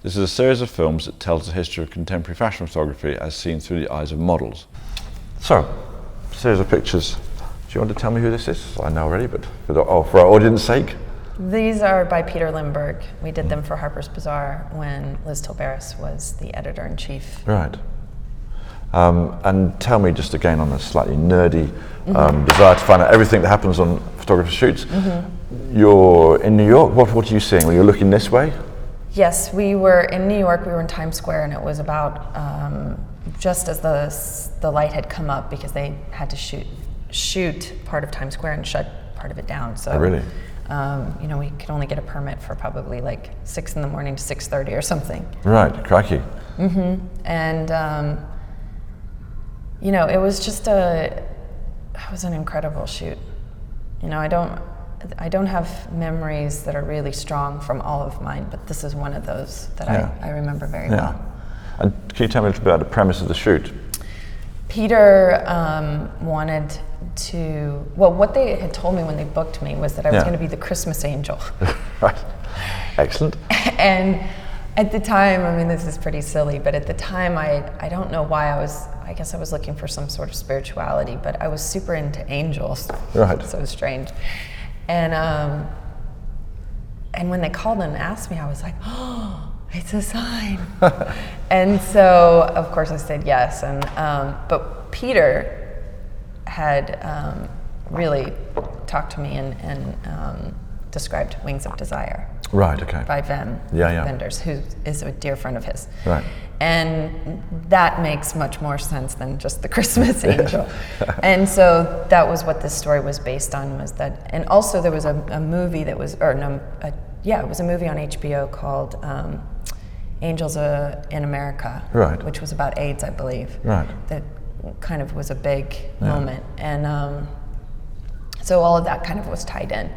This is a series of films that tells the history of contemporary fashion photography as seen through the eyes of models. So, a series of pictures. Do you want to tell me who this is? I know already, but for our audience's sake. These are by Peter Lindbergh. We did them for Harper's Bazaar when Liz Tilberis was the editor-in-chief. Right. And tell me, just again on a slightly nerdy desire to find out everything that happens on photography shoots. You're in New York. What are you seeing when you're looking this way? Yes, we were in New York. We were in Times Square, and it was about just as the light had come up, because they had to shoot part of Times Square and shut part of it down. So, really? You know, we could only get a permit for probably like 6 in the morning to 6:30 or something. Right, crikey. And you know, it was an incredible shoot. You know, I don't have memories that are really strong from all of mine, but this is one of those that I remember very well. And can you tell me a little bit about the premise of the shoot? Peter wanted to, well, what they had told me when they booked me was that I was going to be the Christmas angel. Right, excellent. And at the time, I mean, this is pretty silly, but at the time, I don't know why I guess I was looking for some sort of spirituality, but I was super into angels. Right. So strange. And when they called and asked me, I was like, oh, it's a sign. And so, of course, I said yes. And but Peter had really talked to me and described Wings of Desire. Right, okay. By Wim Wenders, who is a dear friend of his. Right. And that makes much more sense than just the Christmas angel. And so that was what this story was based on, was that, and also there was a movie that was, it was a movie on HBO called Angels in America. Right. Which was about AIDS, I believe. Right. That kind of was a big moment. And so all of that kind of was tied in.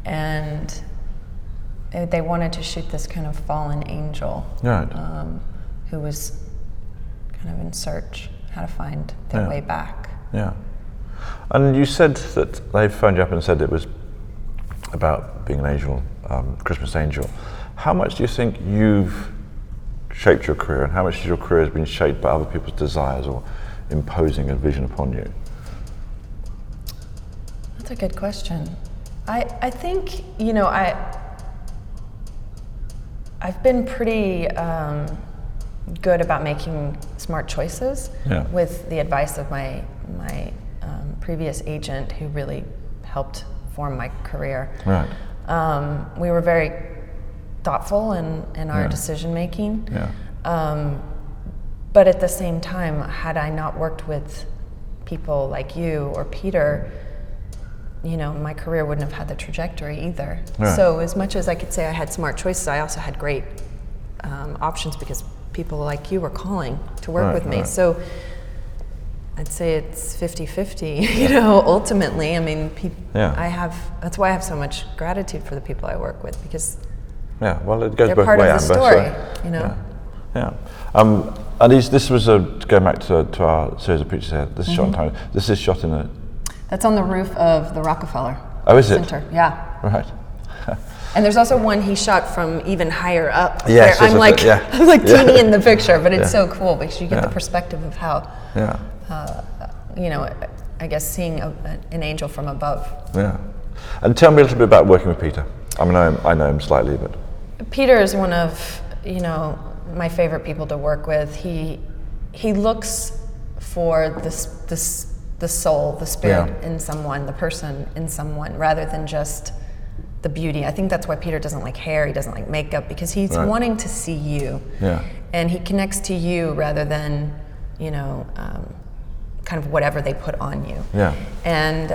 And they wanted to shoot this kind of fallen angel, right. Who was kind of in search how to find their way back. Yeah. And you said that they phoned you up and said it was about being an angel, Christmas angel. How much do you think you've shaped your career, and how much of your career has been shaped by other people's desires or imposing a vision upon you? That's a good question. I think, you know, I've been pretty good about making smart choices with the advice of my previous agent, who really helped form my career. Right. We were very thoughtful in our decision making. Yeah. But at the same time, had I not worked with people like you or Peter, you know, my career wouldn't have had the trajectory either. Right. So as much as I could say I had smart choices, I also had great options, because people like you were calling to work with me. Right. So I'd say it's 50-50, you know, ultimately. I mean, that's why I have so much gratitude for the people I work with, because well, it goes they're both part ways, of the story, you know. And this was going back to our series of pictures here. This is shot in time. This is shot in a. That's on the roof of the Rockefeller. Oh, is it? Center. Yeah. Right. And there's also one he shot from even higher up. Yes, I'm like teeny in the picture, but it's so cool because you get the perspective of how, you know, I guess seeing an angel from above. Yeah. And tell me a little bit about working with Peter. I mean, I know him slightly, but. Peter is one of, you know, my favorite people to work with. He looks for the soul, the spirit in someone, the person in someone, rather than just the beauty. I think that's why Peter doesn't like hair, he doesn't like makeup, because he's wanting to see you. Yeah. And he connects to you rather than, you know, kind of whatever they put on you. Yeah. And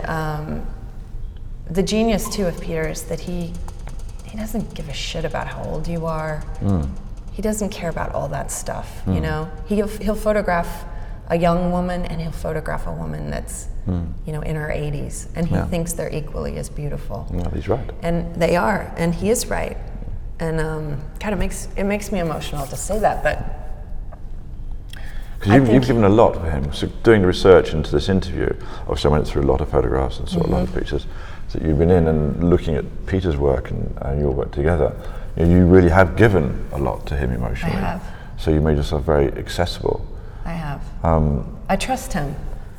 the genius too of Peter is that he doesn't give a shit about how old you are. He doesn't care about all that stuff, you know. He'll photograph a young woman, and he'll photograph a woman that's, you know, in her 80s, and he thinks they're equally as beautiful. Well, he's right. And they are, and he is right. And kind of makes me emotional to say that, but. Because you've given a lot for him. So doing the research into this interview, obviously I went through a lot of photographs and saw a lot of pictures. that you've been in, and looking at Peter's work and your work together, you really have given a lot to him emotionally. I have. So you made yourself very accessible. I have. I trust him.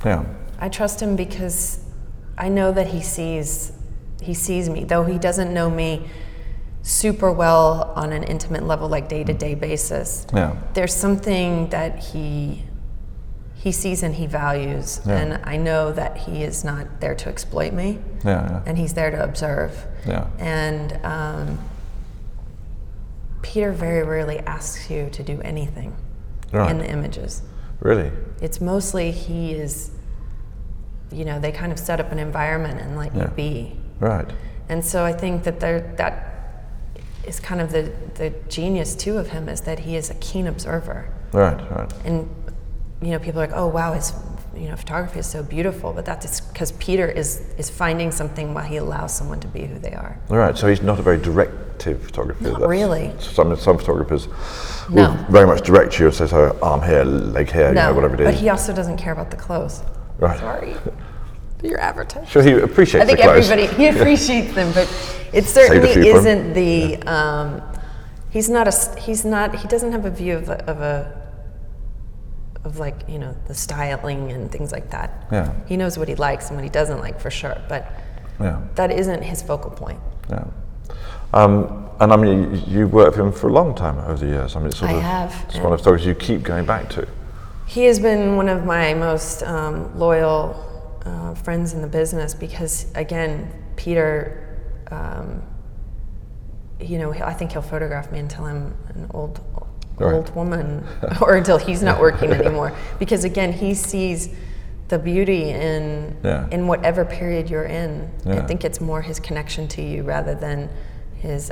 Yeah. I trust him because I know that he sees me, though he doesn't know me super well on an intimate level, like day-to-day basis. Yeah. There's something that he sees and he values, and I know that he is not there to exploit me, and he's there to observe. Yeah. And Peter very rarely asks you to do anything in the images. Really? It's mostly he is, they kind of set up an environment and let you be. Right. And so I think that that is kind of the genius too of him, is that he is a keen observer. Right. And people are like, oh wow, his photography is so beautiful, but that's because Peter is finding something while he allows someone to be who they are. Right. So he's not a very directive photographer. Not really. Some photographers will very much direct you and say, so arm here, leg here, whatever it is. But he also doesn't care about the clothes. Right. Sorry. Your advertising. Sure, he appreciates the clothes. I think everybody, he appreciates them, but it certainly isn't the, he doesn't have a view of like, the styling and things like that. Yeah. He knows what he likes and what he doesn't like for sure, but that isn't his focal point. Yeah. And I mean, you've worked with him for a long time over the years. I mean, it's one of the stories you keep going back to. He has been one of my most loyal friends in the business because, again, Peter, I think he'll photograph me until I'm an old woman or until he's not working anymore. Because, again, he sees the beauty in whatever period you're in. I think it's more his connection to you rather than his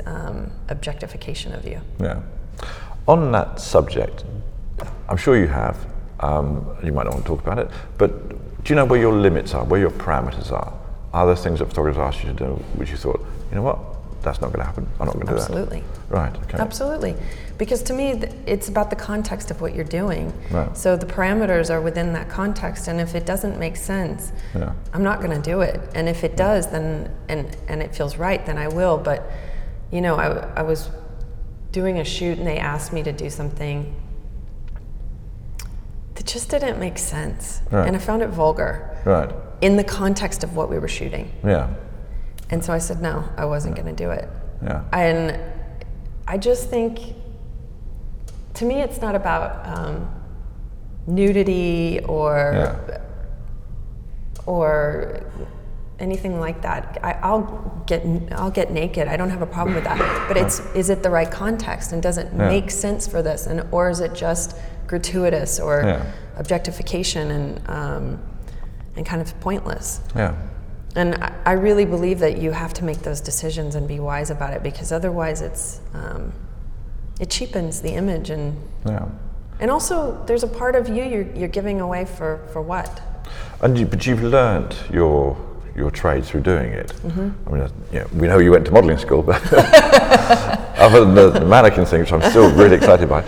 objectification of you. Yeah. On that subject, I'm sure you have, you might not want to talk about it, but do you know where your limits are, where your parameters are? Are there things that photographers asked you to do which you thought, you know what, that's not going to happen, I'm not going to do that? Absolutely. Right, okay. Absolutely. Because to me, it's about the context of what you're doing. Right. So the parameters are within that context, and if it doesn't make sense, I'm not going to do it. And if it does, then and it feels right, then I will. But, I was doing a shoot and they asked me to do something that just didn't make sense. Right. And I found it vulgar. Right. In the context of what we were shooting. Yeah. And so I said, no, I wasn't going to do it. Yeah. And I just think, to me, it's not about nudity or anything like that. I'll get naked. I don't have a problem with that. But is it the right context, and does it make sense for this, or is it just gratuitous or objectification and kind of pointless? Yeah. And I really believe that you have to make those decisions and be wise about it, because otherwise it cheapens the image, and also there's a part of you you're giving away for what? But you've learned your trade through doing it. Mm-hmm. I mean, we know you went to modelling school, but other than the mannequin thing, which I'm still really excited by,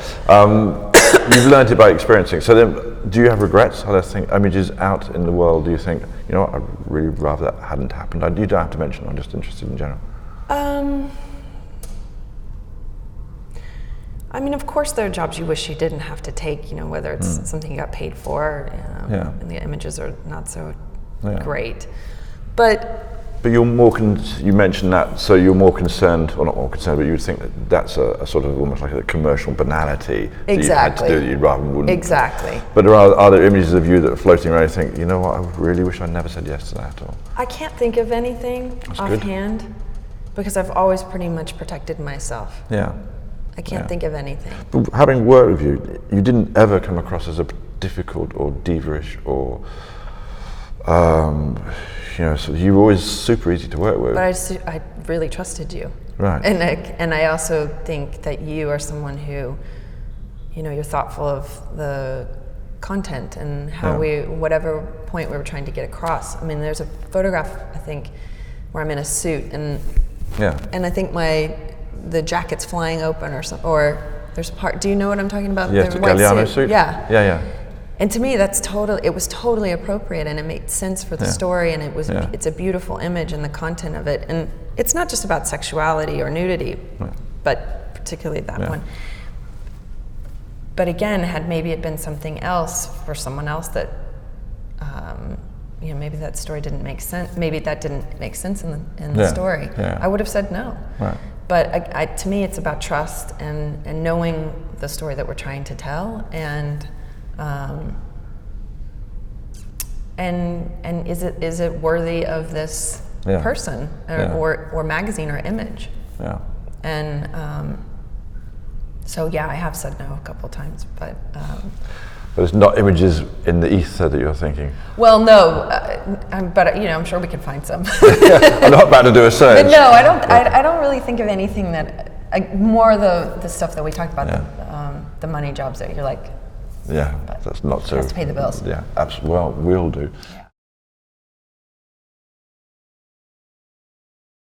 you've learned it by experiencing. So then, do you have regrets? Are there images out in the world, do you think, I'd really rather that hadn't happened? You don't have to mention, I'm just interested in general. I mean, of course there are jobs you wish you didn't have to take, whether it's something you got paid for, and the images are not so great. But you're more, you mentioned that, so you're more concerned, or not more concerned, but you would think that that's a sort of almost like a commercial banality that you had to do that you'd rather wouldn't. Exactly. But are there images of you that are floating around and you think, you know what, I really wish I never said yes to that? Or I can't think of anything offhand, because I've always pretty much protected myself. Yeah. I can't think of anything. But having worked with you, you didn't ever come across as a difficult or diva-ish or so you were always super easy to work with. But I really trusted you. Right. And I also think that you are someone who, you're thoughtful of the content and how whatever point we were trying to get across. I mean, there's a photograph, I think, where I'm in a suit and I think the jacket's flying open or there's a part, do you know what I'm talking about? Yes, the Galliano suit? Yeah. Yeah. And to me, it was totally appropriate, and it made sense for the story, and it's a beautiful image and the content of it. And it's not just about sexuality or nudity, but particularly that one. But again, had maybe it been something else for someone else that, maybe that story didn't make sense. Maybe that didn't make sense in the story. Yeah. I would have said no. Right. But to me, it's about trust and knowing the story that we're trying to tell, and is it worthy of this person or magazine or image? Yeah. And so I have said no a couple times, but it's not images in the ether that you're thinking. Well, no, but I'm sure we can find some. I'm not about to do a search. But no, I don't. I don't really think of anything that more the stuff that we talked about, the money jobs that you're like. Yeah, that's not so. Has to pay the bills. Yeah, absolutely. Well, we'll do.